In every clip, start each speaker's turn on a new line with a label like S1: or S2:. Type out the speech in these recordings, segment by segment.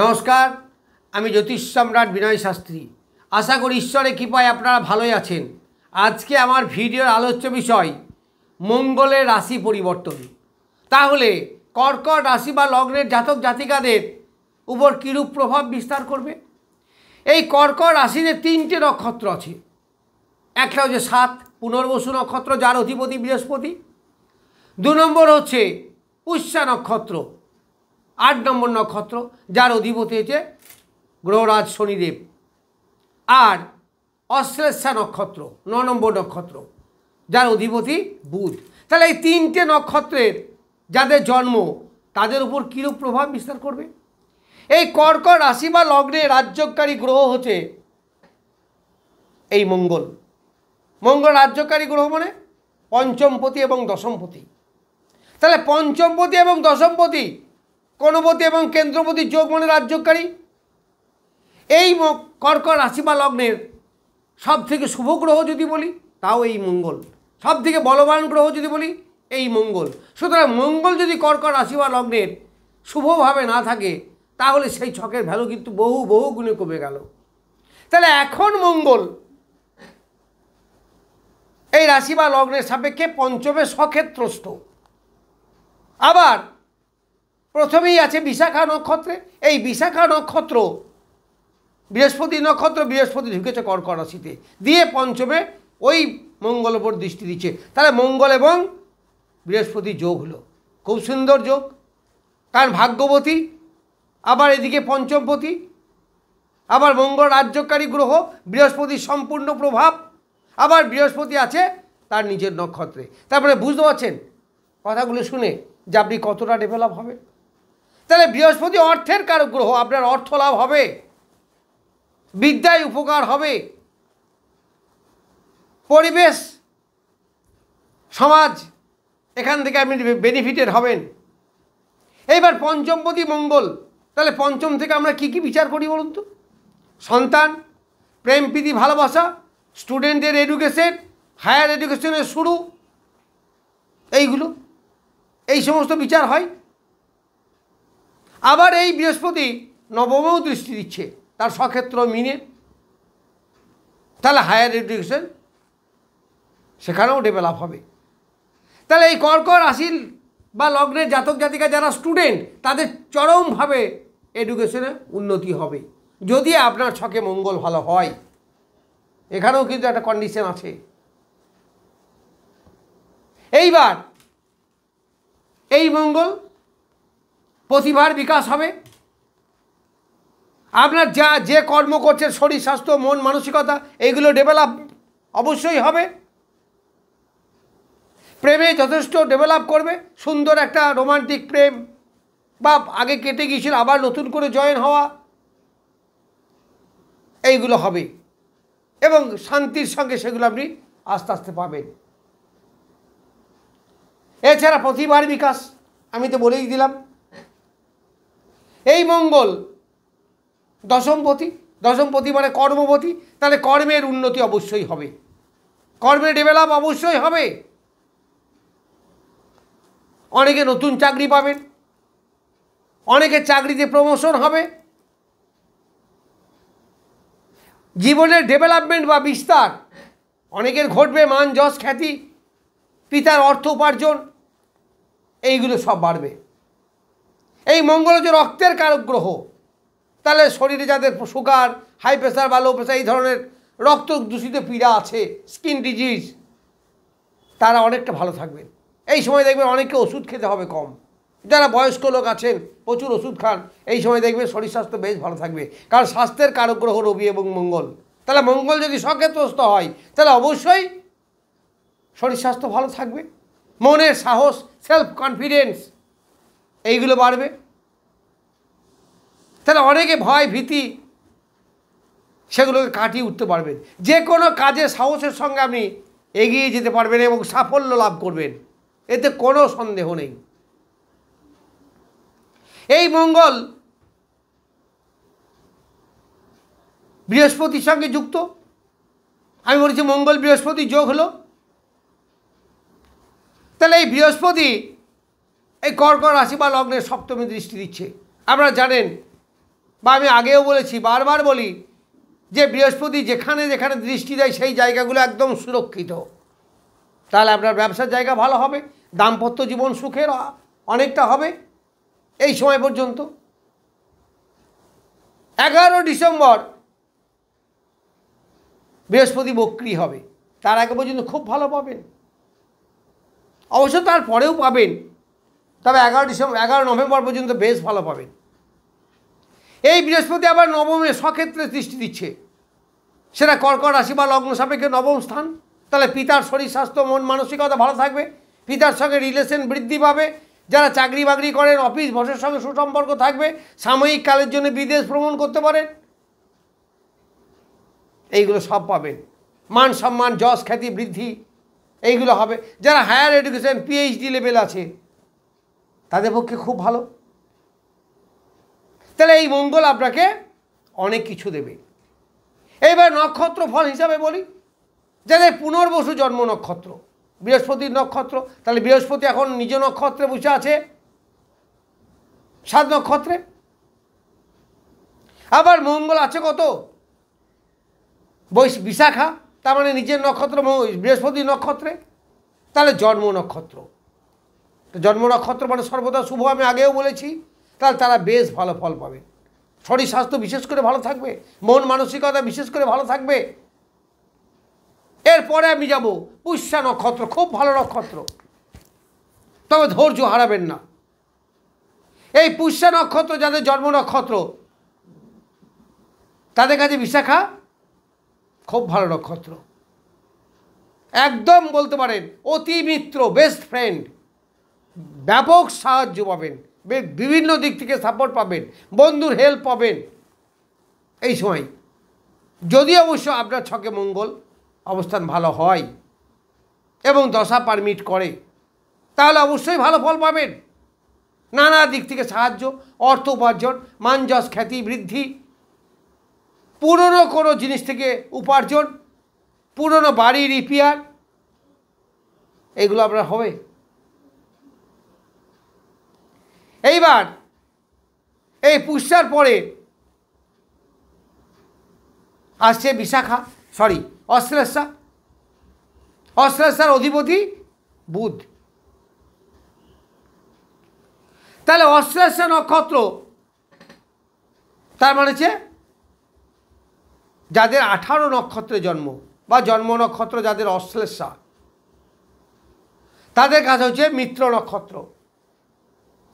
S1: नमस्कार আমি জ্যোতিষ সম্রাট বিনয় শাস্ত্রী। আশা করি ঈশ্বরের কৃপায় আপনারা ভালোই আছেন। আজকে আমার ভিডিওর আলোচ্য বিষয় মঙ্গলের রাশি পরিবর্তন। তাহলে কর্কট রাশি বা লগ্নের জাতক জাতিকাদের উপর কিরূপ প্রভাব বিস্তার করবে। এই কর্কট রাশিতে তিনটে নক্ষত্র আছে। একটা হচ্ছে 7 পুনর্বসু নক্ষত্র, যার অধিপতি বৃহস্পতি। 2 নম্বর হচ্ছে পুষ্যা নক্ষত্র, 8 নম্বর নক্ষত্র, যার অধিপতি হচ্ছে গ্রহরাজ শনিদেব। আর অশ্লেষা নক্ষত্র 9 নম্বর নক্ষত্র, যার অধিপতি বুধ। তাহলে এই তিনটে নক্ষত্রের যাদের জন্ম তাদের উপর কীরূপ প্রভাব বিস্তার করবে। এই কর্কট রাশি বা লগ্নে রাজ্যকারী গ্রহ হচ্ছে এই মঙ্গল। মঙ্গল রাজ্যকারী গ্রহ মানে পঞ্চমপতি এবং দশমপতি। তাহলে পঞ্চমপতি এবং দশমপতি, কোণপতি এবং কেন্দ্রপতি যোগ মানে রাজ্যকারী। এই কর্কট রাশি বা লগ্নের সব থেকে শুভ গ্রহ যদি বলি তাও এই মঙ্গল, সব থেকে বলবান গ্রহ যদি বলি এই মঙ্গল। সুতরাং মঙ্গল যদি কর্কট রাশি বা লগ্নের শুভভাবে না থাকে তাহলে সেই ছকের ভ্যালু কিন্তু বহু বহু গুণে কমে গেল। তাহলে এখন মঙ্গল এই রাশি বা লগ্নের সাপেক্ষে পঞ্চমে সক্ষেত্রস্থ। আবার প্রথমেই আছে বিশাখা নক্ষত্রে। এই বিশাখা নক্ষত্র বৃহস্পতি নক্ষত্র, বৃহস্পতি ঢুকেছে কর্কট রাশিতে, দিয়ে পঞ্চমে ওই মঙ্গল ওপর দৃষ্টি দিচ্ছে। তাহলে মঙ্গল এবং বৃহস্পতি যোগ হলো, খুব সুন্দর যোগ। কারণ ভাগ্যবতী, আবার এদিকে পঞ্চমপতি, আবার মঙ্গল রাজ্যকারী গ্রহ, বৃহস্পতির সম্পূর্ণ প্রভাব, আবার বৃহস্পতি আছে তার নিজের নক্ষত্রে। তারপরে বুঝতে পারছেন কথাগুলো শুনে যে আপনি কতটা ডেভেলপ হবে। তাহলে বৃহস্পতি অর্থের কারক গ্রহ, আপনার অর্থ লাভ হবে, বিদ্যায় উপকার হবে, পরিবেশ সমাজ এখান থেকে আপনি বেনিফিটেড হবেন। এইবার পঞ্চমপতি মঙ্গল, তাহলে পঞ্চম থেকে আমরা কি কি বিচার করি বলুন তো? সন্তান, প্রেম প্রীতি ভালোবাসা, স্টুডেন্টের এডুকেশন, হায়ার এডুকেশনের শুরু, এইগুলো এই সমস্ত বিচার হয়। আবার এই বৃহস্পতি নবমেও দৃষ্টি দিচ্ছে তার সক্ষেত্র মিনে, তাহলে হায়ার এডুকেশন সেখানেও ডেভেলপ হবে। তাহলে এই কর্কট রাশির বা লগ্নের জাতক জাতিকা যারা স্টুডেন্ট তাদের চরমভাবে এডুকেশনে উন্নতি হবে যদি আপনার ছকে মঙ্গল ভালো হয়। এখানেও কিন্তু একটা কন্ডিশন আছে। এইবার এই মঙ্গল প্রতিভার বিকাশ হবে। আপনার যে কর্ম করছেন, শরীর স্বাস্থ্য মন মানসিকতা এইগুলো ডেভেলপ অবশ্যই হবে। প্রেমে যথেষ্ট ডেভেলপ করবে, সুন্দর একটা রোমান্টিক প্রেম বা আগে কেটে গিয়েছিল আবার নতুন করে জয়েন হওয়া, এইগুলো হবে এবং শান্তির সঙ্গে সেগুলো আপনি আস্তে আস্তে পাবেন। এছাড়া প্রতিভার বিকাশ আমি তো বলেই দিলাম। এই মঙ্গল দশমপতি, দশমপতি মানে কর্মপতি, তাহলে কর্মের উন্নতি অবশ্যই হবে, কর্মের ডেভেলপ অবশ্যই হবে। অনেকে নতুন চাকরি পাবেন, অনেকের চাকরিতে প্রমোশন হবে, জীবনের ডেভেলপমেন্ট বা বিস্তার অনেকের ঘটবে, মান যশ খ্যাতি, পিতার অর্থ উপার্জন এইগুলো সব বাড়বে। এই মঙ্গল হচ্ছে রক্তের কারক গ্রহ, তাহলে শরীরে যাদের সুগার, হাই প্রেশার বা লো প্রেশার এই ধরনের রক্ত দূষিত পীড়া আছে, স্কিন ডিজিজ, তারা অনেকটা ভালো থাকবেন। এই সময় দেখবেন অনেককে ওষুধ খেতে হবে কম। যারা বয়স্ক লোক আছেন প্রচুর ওষুধ খান, এই সময় দেখবেন শরীর স্বাস্থ্য বেশ ভালো থাকবে, কারণ স্বাস্থ্যের কারক গ্রহ রবি এবং মঙ্গল। তাহলে মঙ্গল যদি সক্ষেত্রস্থ হয় তাহলে অবশ্যই শরীর স্বাস্থ্য ভালো থাকবে, মনের সাহস, সেলফ কনফিডেন্স এইগুলো বাড়বে। তাহলে অনেকে ভয় ভীতি সেগুলোকে কাটিয়ে উঠতে পারবেন, যে কোনো কাজে সাহসের সঙ্গে আপনি এগিয়ে যেতে পারবেন এবং সাফল্য লাভ করবেন, এতে কোনো সন্দেহ নেই। এই মঙ্গল বৃহস্পতির সঙ্গে যুক্ত, আমি বলেছি মঙ্গল বৃহস্পতি যোগ হলো। তাহলে এই বৃহস্পতি এই কর্কট রাশি বা লগ্নের সপ্তমী দৃষ্টি দিচ্ছে। আপনারা জানেন বা আমি আগেও বলেছি, বারবার বলি যে বৃহস্পতি যেখানে যেখানে দৃষ্টি দেয় সেই জায়গাগুলো একদম সুরক্ষিত। তাহলে আপনার ব্যবসার জায়গা ভালো হবে, দাম্পত্য জীবন সুখের অনেকটা হবে এই সময় পর্যন্ত। 11 ডিসেম্বর বৃহস্পতি বক্রী হবে, তার আগে পর্যন্ত খুব ভালো পাবেন, অবশ্য তারপরেও পাবেন, তবে 11 নভেম্বর পর্যন্ত বেশ ভালো পাবেন। এই বৃহস্পতি আবার নবমে স্বক্ষেত্রে দৃষ্টি দিচ্ছে, সেটা কর্কট রাশি বা লগ্ন সাপেক্ষে নবম স্থান। তাহলে পিতার শরীর স্বাস্থ্য মন মানসিকতা ভালো থাকবে, পিতার সঙ্গে রিলেশন বৃদ্ধি পাবে, যারা চাকরি বাকরি করেন অফিস বসের সঙ্গে সুসম্পর্ক থাকবে, সাময়িক কালের জন্য বিদেশ ভ্রমণ করতে পারেন, এইগুলো সব পাবেন। মান সম্মান যশ খ্যাতি বৃদ্ধি এইগুলো হবে। যারা হায়ার এডুকেশন পিএইচডি লেভেল আছে তাদের পক্ষে খুব ভালো। তাহলে এই মঙ্গল আপনাকে অনেক কিছু দেবে। এইবার নক্ষত্র ফল হিসাবে বলি, যাদের পুনর্বসু জন্ম নক্ষত্র, বৃহস্পতির নক্ষত্র, তাহলে বৃহস্পতি এখন নিজ নক্ষত্রে বসে আছে 7 নক্ষত্রে। আবার মঙ্গল আছে কত, বিশাখা, তার মানে নিজের নক্ষত্র বৃহস্পতি নক্ষত্রে, তাহলে জন্ম নক্ষত্র। জন্ম নক্ষত্র মানে সর্বদা শুভ, আমি আগেও বলেছি। তাহলে তারা বেশ ভালো ফল পাবে, শরীর স্বাস্থ্য বিশেষ করে ভালো থাকবে, মন মানসিকতা বিশেষ করে ভালো থাকবে। এরপরে আমি যাব পুষ্যা নক্ষত্র, খুব ভালো নক্ষত্র, তবে ধৈর্য হারাবেন না। এই পুষ্যা নক্ষত্র যাদের জন্ম নক্ষত্র তাদের কাছে বিশাখা খুব ভালো নক্ষত্র, একদম বলতে পারেন অতি মিত্র, বেস্ট ফ্রেন্ড, ব্যাপক সাহায্য পাবেন, বিভিন্ন দিক থেকে সাপোর্ট পাবেন, বন্ধুর হেল্প পাবেন এই সময়, যদি অবশ্য আপনার ছকে মঙ্গল অবস্থান ভালো হয় এবং দশা পারমিট করে, তাহলে অবশ্যই ভালো ফল পাবেন। নানা দিক থেকে সাহায্য, অর্থ উপার্জন, মান যশ খ্যাতি বৃদ্ধি, পুরনো কোনো জিনিস থেকে উপার্জন, পুরনো বাড়ি রিপেয়ার, এগুলো আপনার হবে। এইবার এই পুষ্যার পরে আসছে বিশাখা, অশ্লেষা। অশ্লেষার অধিপতি বুধ। তাহলে অশ্লেষা নক্ষত্র তার মানে হচ্ছে যাদের 18 নক্ষত্রে জন্ম বা জন্ম নক্ষত্র যাদের অশ্লেষা, তাদের কাছে হচ্ছে মিত্র নক্ষত্র।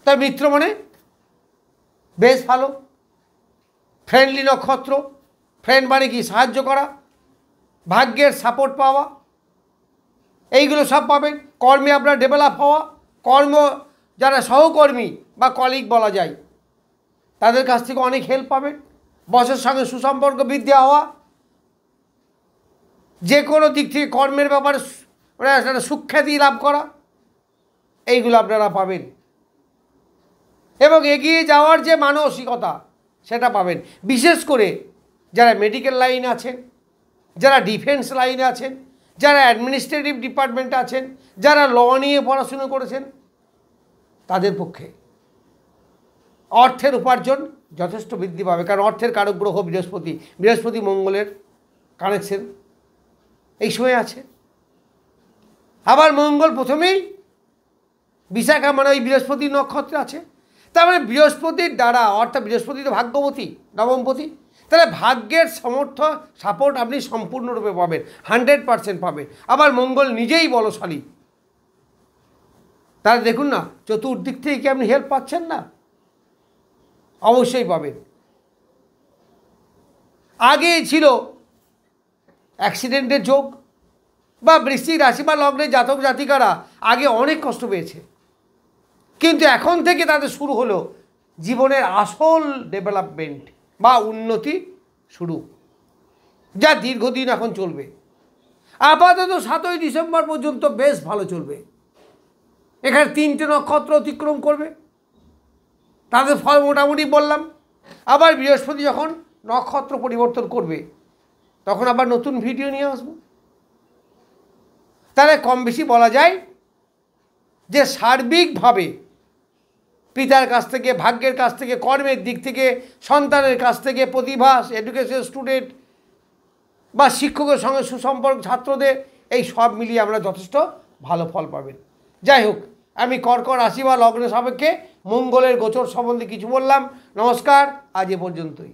S1: তাই মিত্র মানে বেশ ভালো, ফ্রেন্ডলি নক্ষত্র। ফ্রেন্ড মানে কি, সাহায্য করা, ভাগ্যের সাপোর্ট পাওয়া, এইগুলো সব পাবেন। কর্মে আপনার ডেভেলপ হওয়া, যারা সহকর্মী বা কলিগ বলা যায় তাদের কাছ থেকে অনেক হেল্প পাবেন, বসের সঙ্গে সুসম্পর্ক বৃদ্ধি হওয়া, যে কোনো দিক থেকে কর্মের ব্যাপারে একটা সুখ্যাতি লাভ করা, এইগুলো আপনারা পাবেন। এবং এগিয়ে যাওয়ার যে মানসিকতা সেটা পাবেন। বিশেষ করে যারা মেডিকেল লাইনে আছেন, যারা ডিফেন্স লাইনে আছেন, যারা অ্যাডমিনিস্ট্রেটিভ ডিপার্টমেন্টে আছেন, যারা ল নিয়ে পড়াশুনো করেছেন, তাদের পক্ষে অর্থের উপার্জন যথেষ্ট বৃদ্ধি পাবে। কারণ অর্থের কারক গ্রহ বৃহস্পতি মঙ্গলের কানেকশন এই সময় আছে। আবার মঙ্গল প্রথমেই বিশাখা মানে ওই বৃহস্পতি নক্ষত্রে আছে। তার মানে বৃহস্পতির দ্বারা, অর্থাৎ বৃহস্পতি তো ভাগ্যবতী, নবমপতি, তাহলে ভাগ্যের সাপোর্ট আপনি সম্পূর্ণরূপে পাবেন, 100% পাবেন। আবার মঙ্গল নিজেই বলশালী, তাহলে দেখুন না চতুর্দিক থেকে কি আপনি হেল্প পাচ্ছেন না? অবশ্যই পাবেন। আগে ছিল অ্যাক্সিডেন্টের যোগ, বা বৃশ্চিক রাশি বা লগ্নের জাতক জাতিকারা আগে অনেক কষ্ট পেয়েছে, কিন্তু এখন থেকে তাদের শুরু হলো জীবনের আসল ডেভেলপমেন্ট বা উন্নতি শুরু, যা দীর্ঘদিন এখন চলবে। আপাতত 7ই ডিসেম্বর পর্যন্ত বেশ ভালো চলবে। এখানে 3টে নক্ষত্র অতিক্রম করবে, তাদের ফল মোটামুটি বললাম। আবার বৃহস্পতি যখন নক্ষত্র পরিবর্তন করবে তখন আবার নতুন ভিডিও নিয়ে আসবো। তাহলে কম বেশি বলা যায় যে সার্বিকভাবে পিতার কাছ থেকে, ভাগ্যের কাছ থেকে, কর্মের দিক থেকে, সন্তানের কাছ থেকে, প্রতিভা, এডুকেশন স্টুডেন্ট বা শিক্ষকের সঙ্গে সুসম্পর্ক ছাত্রদের, এই সব মিলিয়ে আমরা যথেষ্ট ভালো ফল পাবেন। যাই হোক, আমি কর্কট রাশি বা লগ্ন সাপেক্ষে মঙ্গলের গোচর সম্বন্ধে কিছু বললাম। নমস্কার, আজ এ পর্যন্তই।